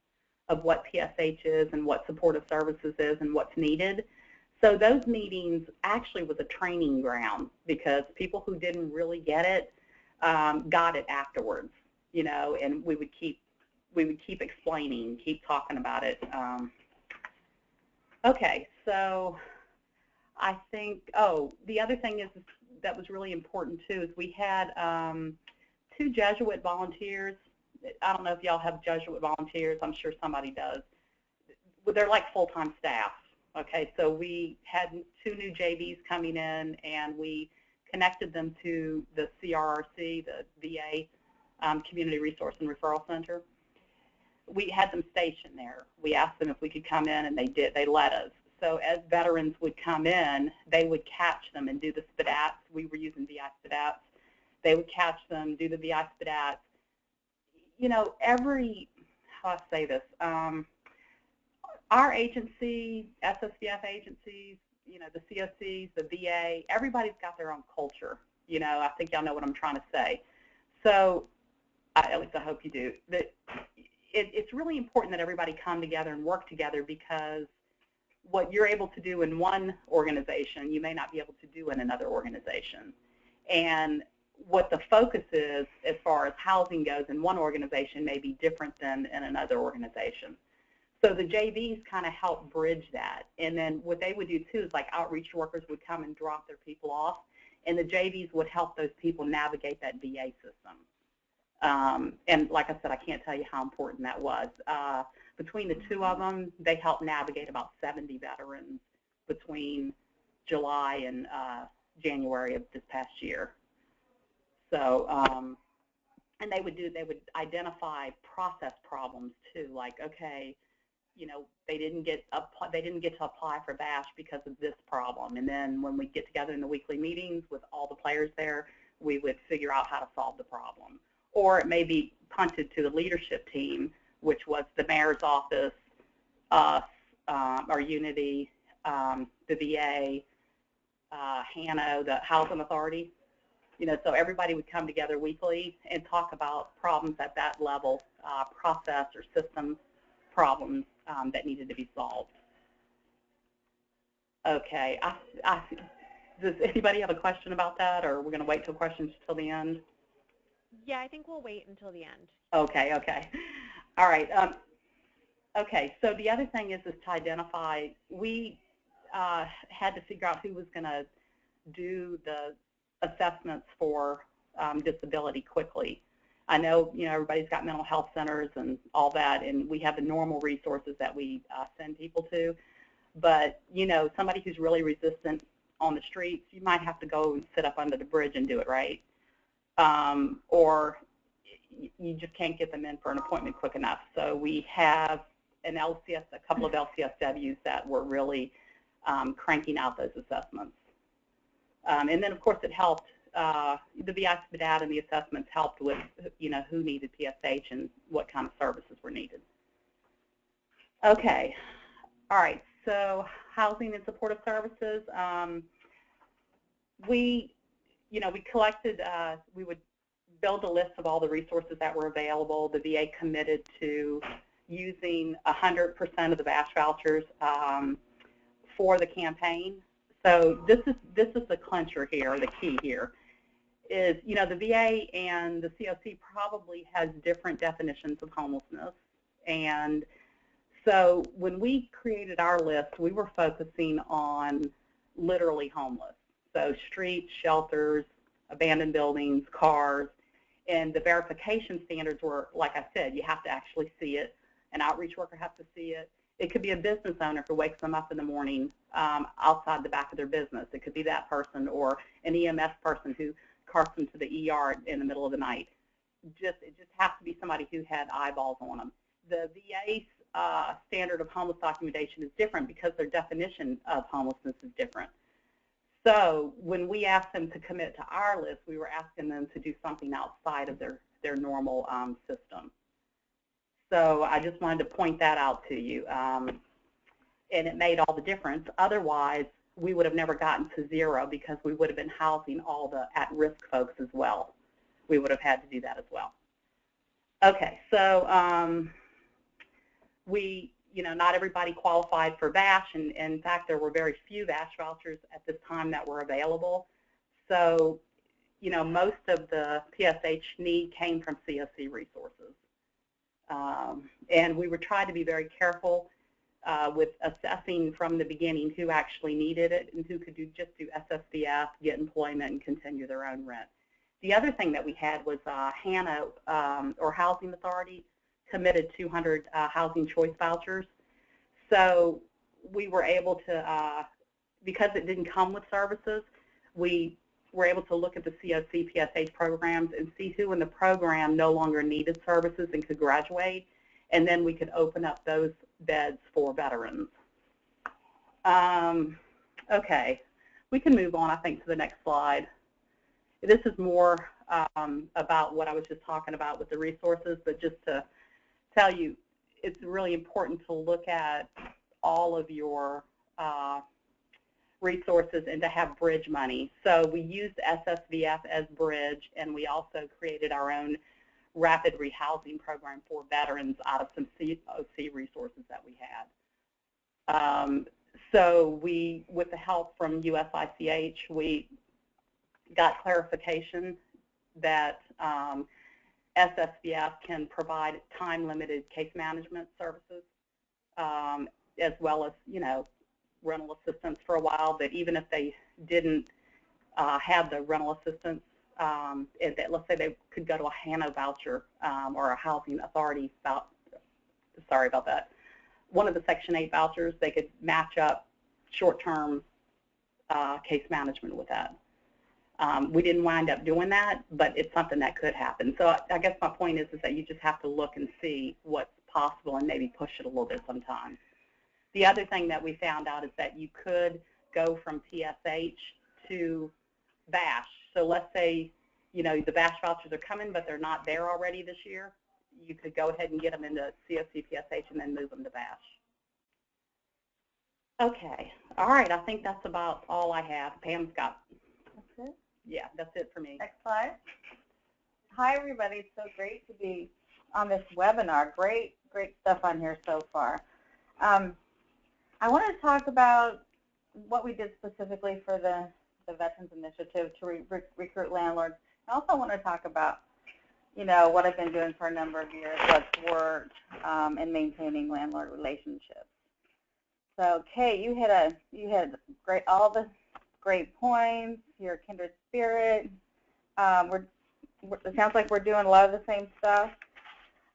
of what PSH is and what supportive services is and what's needed. So those meetings actually was a training ground, because people who didn't really get it got it afterwards, you know, and we would keep explaining, keep talking about it. Okay, so I think, the other thing is that was really important too is we had 2 Jesuit volunteers. I don't know if y'all have Jesuit volunteers. I'm sure somebody does. They're like full-time staff. Okay, so we had 2 new JVs coming in, and we connected them to the CRRC, the VA Community Resource and Referral Center. We had them stationed there. We asked them if we could come in, and they did. They let us. So as veterans would come in, they would catch them and do the SPDATs. We were using VI SPDATs. They would catch them, do the VI SPDATs. You know, how do I say this? Our agency, SSVF agencies, you know, the COCs, the VA, everybody's got their own culture. You know, I think y'all know what I'm trying to say. So, at least I hope you do. It's really important that everybody come together and work together, because what you're able to do in one organization, you may not be able to do in another organization. And what the focus is as far as housing goes in one organization may be different than in another organization. So the JVs kind of help bridge that. And then what they would do too is like outreach workers would come and drop their people off, and the JVs would help those people navigate that VA system. And like I said, I can't tell you how important that was. Between the 2 of them, they helped navigate about 70 veterans between July and January of this past year. So, and they would identify process problems too, like, okay, you know, they didn't get to apply for BASH because of this problem. And then when we get together in the weekly meetings with all the players there, we would figure out how to solve the problem. Or it may be punted to the leadership team, which was the mayor's office, us, our Unity, the VA, HANO, the Housing Authority. You know, so everybody would come together weekly and talk about problems at that level, process or system problems that needed to be solved. Okay, does anybody have a question about that, or we're going to wait till questions till the end? Yeah, I think we'll wait until the end. Okay, okay. All right. Okay, so the other thing is to identify, we had to figure out who was going to do the assessments for disability quickly. I know, you know, everybody's got mental health centers and all that, and we have the normal resources that we send people to. But, you know, somebody who's really resistant on the streets, you might have to go and sit up under the bridge and do it right. Or you just can't get them in for an appointment quick enough. So we have a couple of LCSWs that were really cranking out those assessments. And then, of course, it helped the VI data and the assessments helped with, who needed PSH and what kind of services were needed. Okay, all right, so housing and supportive services. We collected, we would build a list of all the resources that were available. The VA committed to using 100% of the VASH vouchers for the campaign. So this is the clincher here, the key here, is, the VA and the COC probably has different definitions of homelessness. And so when we created our list, we were focusing on literally homeless. So streets, shelters, abandoned buildings, cars, and the verification standards were, like I said, you have to actually see it. An outreach worker has to see it. It could be a business owner who wakes them up in the morning outside the back of their business. It could be that person, or an EMS person who carts them to the ER in the middle of the night. It just has to be somebody who had eyeballs on them. The VA's standard of homeless documentation is different because their definition of homelessness is different. So when we asked them to commit to our list, we were asking them to do something outside of their normal system. So I just wanted to point that out to you, and it made all the difference. Otherwise, we would have never gotten to 0 because we would have been housing all the at-risk folks as well. We would have had to do that as well. Okay, so not everybody qualified for VASH, and in fact, there were very few VASH vouchers at this time that were available. So, most of the PSH need came from COC resources. And we would try to be very careful with assessing from the beginning who actually needed it and who could just do SSVF, get employment, and continue their own rent. The other thing that we had was HANA, or Housing Authority, committed 200 housing choice vouchers. So we were able to, because it didn't come with services, we were able to look at the COC PSH programs and see who in the program no longer needed services and could graduate, and then we could open up those beds for veterans. Okay, we can move on, I think, to the next slide. This is more about what I was just talking about with the resources, but just to tell you, it's really important to look at all of your resources and to have bridge money. So we used SSVF as bridge, and we also created our own rapid rehousing program for veterans out of some COC resources that we had. So we, with the help from USICH, we got clarification that SSVF can provide time-limited case management services, as well as, rental assistance for a while, but even if they didn't have the rental assistance, let's say they could go to a HANA voucher or a Housing Authority sorry about that, one of the Section 8 vouchers, they could match up short-term case management with that. We didn't wind up doing that, but it's something that could happen. So I guess my point is that you just have to look and see what's possible and maybe push it a little bit sometimes. The other thing that we found out is that you could go from PSH to VASH. So let's say, the VASH vouchers are coming, but they're not there already this year. You could go ahead and get them into COC PSH and then move them to VASH. Okay. All right. I think that's about all I have. Pam's got. That's it? Yeah, that's it for me. Next slide. Hi, everybody. It's so great to be on this webinar. Great stuff on here so far. I want to talk about what we did specifically for the Veterans Initiative to recruit landlords. I also want to talk about, what I've been doing for a number of years, what's worked in maintaining landlord relationships. So, Kay, you had all the great points. You're a kindred spirit. It sounds like we're doing a lot of the same stuff.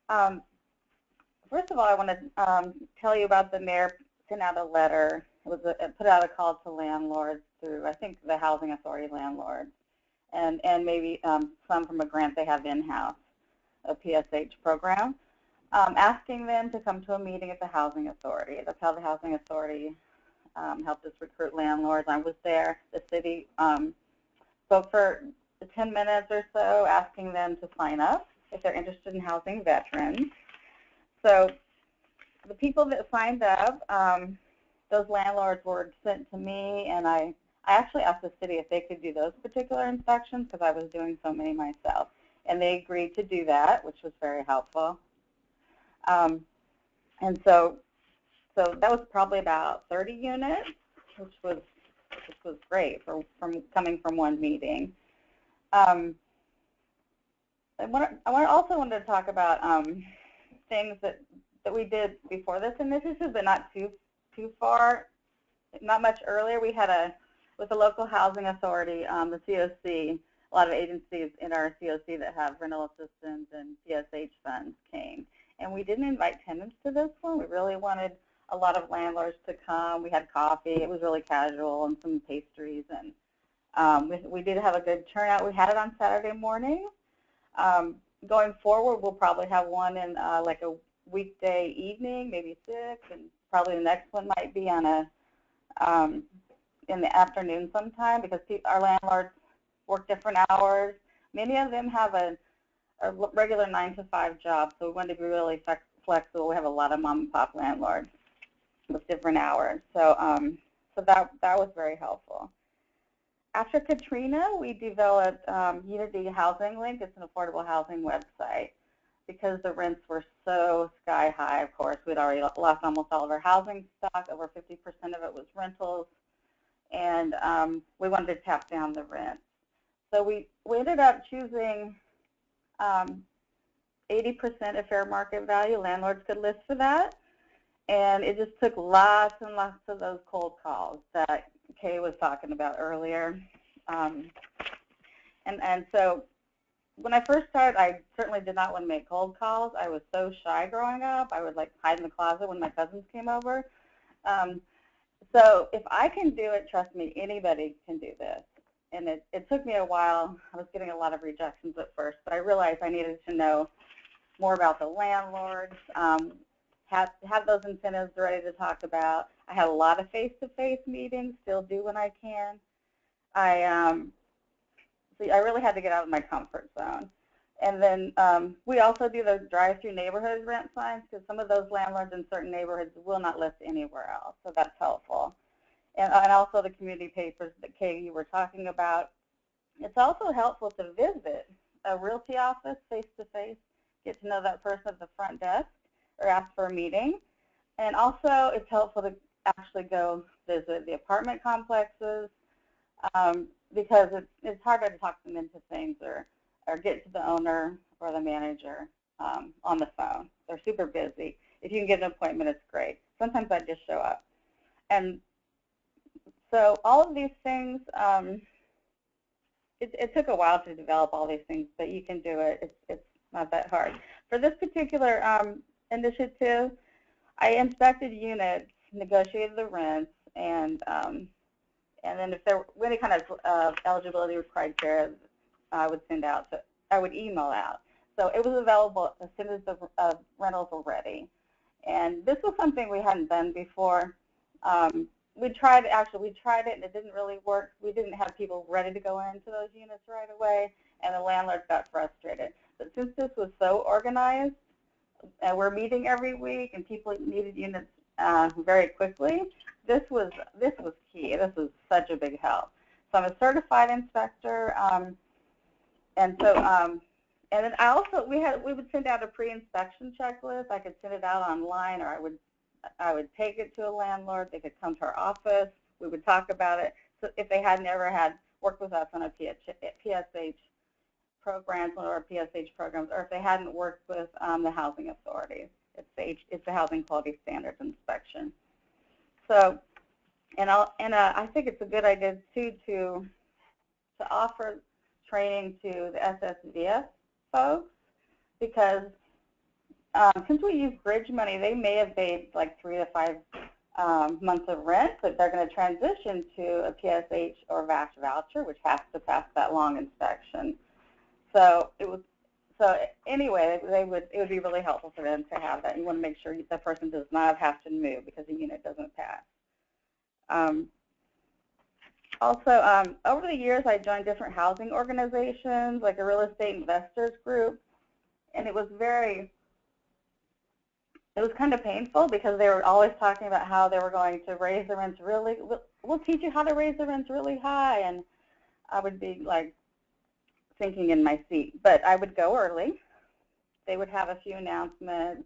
First of all, I want to tell you about the mayor sent out a letter. It put out a call to landlords through, I think, the Housing Authority landlords, and maybe some from a grant they have in-house, a PSH program, asking them to come to a meeting at the Housing Authority. That's how the Housing Authority helped us recruit landlords. I was there. The city spoke for 10 minutes or so, asking them to sign up if they're interested in housing veterans. So the people that signed up, those landlords were sent to me, and I actually asked the city if they could do those particular inspections because I was doing so many myself. And they agreed to do that, which was very helpful. And so that was probably about 30 units, which was great from coming from one meeting. I also wanted to talk about things that we did before this initiative, but not too far, not much earlier. We had with the local housing authority, the COC, a lot of agencies in our COC that have rental assistance and PSH funds came. And we didn't invite tenants to this one. We really wanted a lot of landlords to come. We had coffee. It was really casual and some pastries. And we did have a good turnout. We had it on Saturday morning. Going forward, we'll probably have one in like a weekday evening, maybe 6, and probably the next one might be on in the afternoon sometime because our landlords work different hours. Many of them have a regular 9-to-5 job, so we want to be really flexible. We have a lot of mom and pop landlords with different hours, so that was very helpful. After Katrina, we developed Unity Housing Link. It's an affordable housing website because the rents were so sky high. Of course, we'd already lost almost all of our housing stock. Over 50% of it was rentals, and we wanted to tap down the rent. So we ended up choosing 80% of fair market value. Landlords could list for that. And it just took lots and lots of those cold calls that Kay was talking about earlier. And so when I first started, I certainly did not want to make cold calls. I was so shy growing up. I would like hide in the closet when my cousins came over. So if I can do it, trust me, anybody can do this. And it took me a while. I was getting a lot of rejections at first, but I realized I needed to know more about the landlords, have those incentives ready to talk about. I had a lot of face-to-face meetings, still do when I can. So I really had to get out of my comfort zone. And then we also do the drive-through neighborhood rent signs because some of those landlords in certain neighborhoods will not list anywhere else, so that's helpful. And also the community papers that Kay, you were talking about. It's also helpful to visit a realty office face-to-face, get to know that person at the front desk or ask for a meeting. And also it's helpful to actually go visit the apartment complexes because it's harder to talk them into things or get to the owner or the manager on the phone. They're super busy. If you can get an appointment, it's great. Sometimes I just show up. And so all of these things, it took a while to develop all these things, but you can do it. It's not that hard. For this particular initiative, I inspected units, negotiated the rents, and then if there were any kind of eligibility criteria, I would email out. So it was available as soon as the rentals were ready. And this was something we hadn't done before. We tried it and it didn't really work. We didn't have people ready to go into those units right away, and the landlords got frustrated. But since this was so organized, and we're meeting every week, and people needed units very quickly, this was key. This was such a big help. So I'm a certified inspector, and then I also we would send out a pre-inspection checklist. I could send it out online, or I would take it to a landlord. They could come to our office. We would talk about it. So if they had never had worked with us on a PSH programs, one of our PSH programs, or if they hadn't worked with the housing authorities, it's the Housing Quality Standards Inspection. So, I think it's a good idea too to offer training to the SSVS folks because since we use bridge money, they may have paid like 3 to 5 months of rent, but they're going to transition to a PSH or VASH voucher, which has to pass that long inspection. So anyway, it would be really helpful for them to have that. You want to make sure the person does not have to move because the unit doesn't pass. Also, over the years, I joined different housing organizations, like a real estate investors group, and it was kind of painful because they were always talking about how they were going to raise the rents really, we'll teach you how to raise the rents really high, and I would be like thinking in my seat. But I would go early. They would have a few announcements,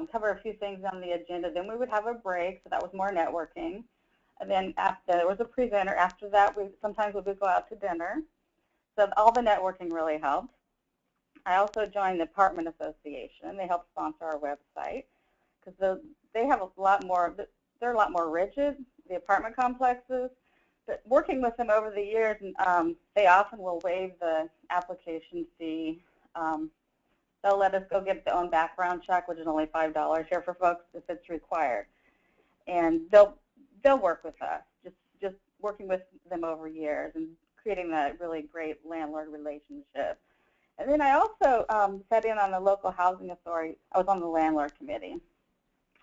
cover a few things on the agenda. Then we would have a break, so that was more networking. And then after there was a presenter. After that, sometimes we would go out to dinner. So all the networking really helped. I also joined the Apartment Association. They help sponsor our website because they have a lot more. They're a lot more rigid, the apartment complexes. But working with them over the years, they often will waive the application fee. They'll let us go get their own background check, which is only $5 here for folks if it's required, and they'll work with us. Just working with them over years and creating that really great landlord relationship. And then I also sat in on the local housing authority. I was on the landlord committee.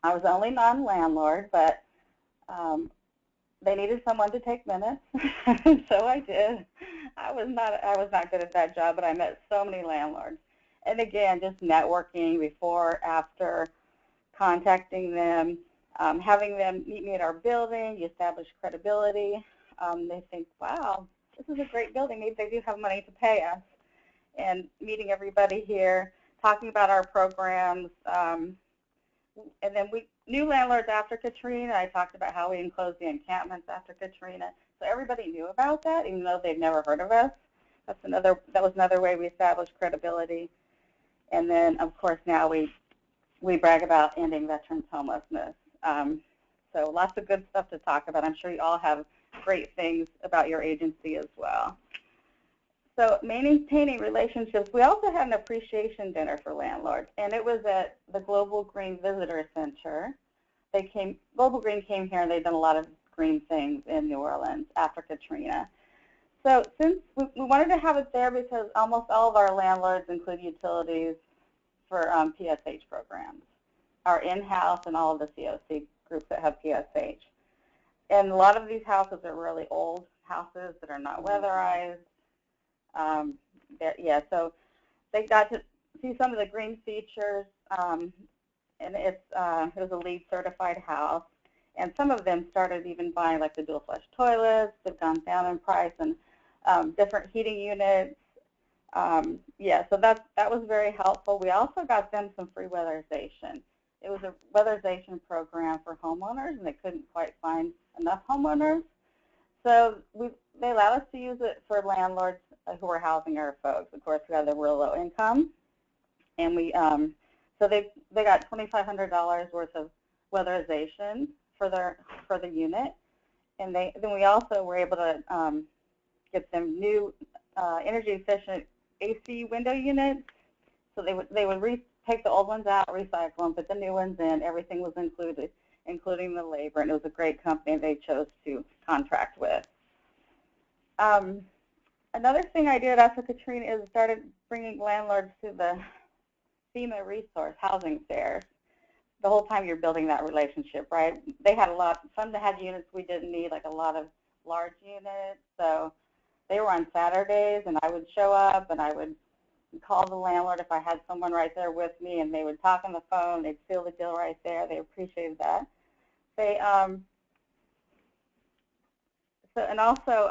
I was the only non-landlord, but they needed someone to take minutes, so I did. I was not good at that job, but I met so many landlords. And again, just networking before, after, contacting them, having them meet me at our building. You establish credibility. They think, wow, this is a great building. Maybe they do have money to pay us. And meeting everybody here, talking about our programs. And then new landlords after Katrina. I talked about how we enclosed the encampments after Katrina. So everybody knew about that, even though they'd never heard of us. That was another way we established credibility. And then, of course, now we brag about ending veterans homelessness. So lots of good stuff to talk about. I'm sure you all have great things about your agency as well. So maintaining relationships. We also had an appreciation dinner for landlords, and it was at the Global Green Visitor Center. Global Green came here, and they've done a lot of green things in New Orleans after Katrina. So since we wanted to have it there because almost all of our landlords include utilities for PSH programs, our in-house and all of the COC groups that have PSH. And a lot of these houses are really old houses that are not weatherized. So they got to see some of the green features, and it was a LEED certified house. And some of them started even buying like the dual flush toilets. They've gone down in price, and different heating units. So that was very helpful. We also got them some free weatherization. It was a weatherization program for homeowners, and they couldn't quite find enough homeowners. So they allowed us to use it for landlords who were housing our folks, of course, who had the real low income. And so they got $2,500 worth of weatherization for the unit. And then we also were able to get them new energy efficient AC window units. So they would take the old ones out, recycle them, put the new ones in. Everything was included, including the labor, and it was a great company they chose to contract with. Another thing I did after Katrina is started bringing landlords to the FEMA resource housing fairs. The whole time you're building that relationship, right? They had some that had units we didn't need, like a lot of large units. So they were on Saturdays, and I would show up, and I would call the landlord if I had someone right there with me, and they would talk on the phone. They'd seal the deal right there. They appreciated that. And also,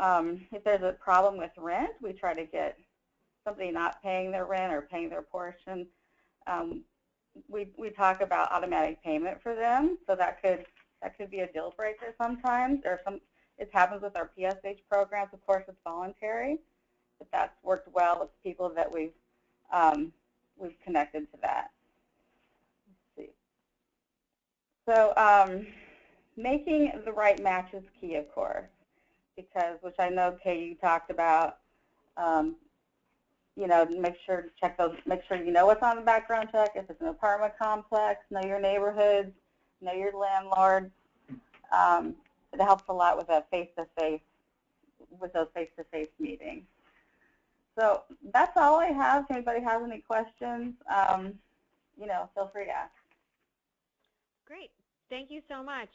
if there's a problem with rent, we try to get somebody not paying their rent or paying their portion. We talk about automatic payment for them, so that could be a deal breaker sometimes, or it happens with our PSH programs. Of course, it's voluntary, but that's worked well with people that we've connected to that. Let's see. So making the right match is key, of course, which I know, Kay, you talked about. Make sure to check those. Make sure you know what's on the background check. If it's an apartment complex, know your neighborhoods, know your landlords. It helps a lot with those face-to-face meetings. So that's all I have. If anybody has any questions, feel free to ask. Great. Thank you so much.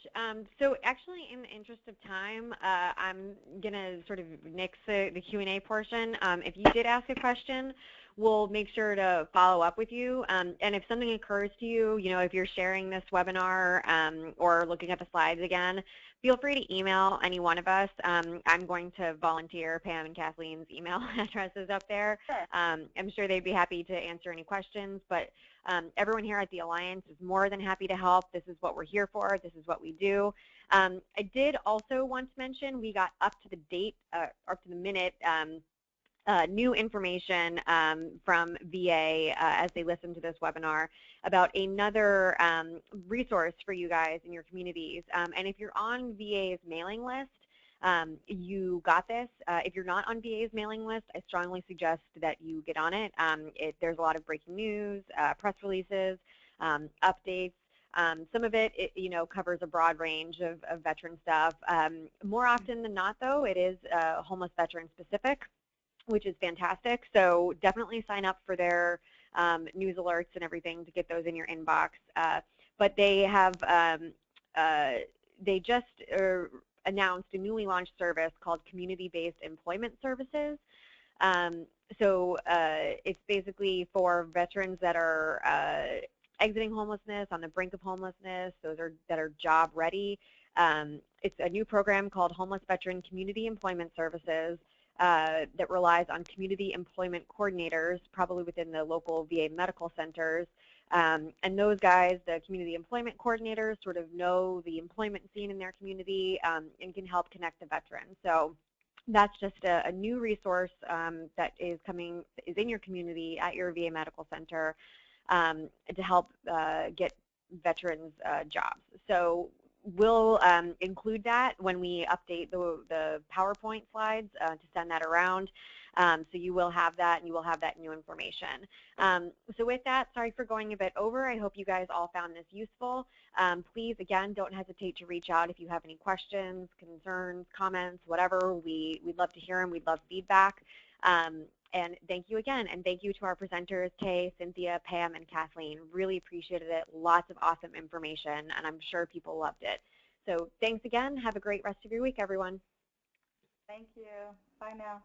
So actually, in the interest of time, I'm going to sort of nix the Q&A portion. If you did ask a question, we'll make sure to follow up with you. And if something occurs to you, if you're sharing this webinar or looking at the slides again, feel free to email any one of us. I'm going to volunteer Pam and Kathleen's email addresses up there. Sure. I'm sure they'd be happy to answer any questions, but everyone here at the Alliance is more than happy to help. This is what we're here for. This is what we do. I did also want to mention we got up to the date, up to the minute, new information from VA as they listen to this webinar about another resource for you guys in your communities. And if you're on VA's mailing list, you got this. If you're not on VA's mailing list, I strongly suggest that you get on it. There's a lot of breaking news, press releases, updates. Some of it, covers a broad range of veteran stuff. More often than not, though, it is homeless veteran specific, which is fantastic. So definitely sign up for their news alerts and everything to get those in your inbox. But they have, they just announced a newly launched service called Community-Based Employment Services. So it's basically for veterans that are exiting homelessness, on the brink of homelessness, those that are job ready. It's a new program called Homeless Veteran Community Employment Services that relies on community employment coordinators, probably within the local VA medical centers. And those guys, the community employment coordinators, sort of know the employment scene in their community and can help connect the veterans. So that's just a new resource that is in your community at your VA medical center to help get veterans jobs. So we'll include that when we update the PowerPoint slides to send that around. So you will have that, and you will have that new information. So with that, sorry for going a bit over. I hope you guys all found this useful. Please, again, don't hesitate to reach out if you have any questions, concerns, comments, whatever. We'd love to hear them. We'd love feedback. And thank you again, and thank you to our presenters, Kay, Cynthia, Pam, and Kathleen. Really appreciated it. Lots of awesome information, and I'm sure people loved it. So thanks again. Have a great rest of your week, everyone. Thank you. Bye now.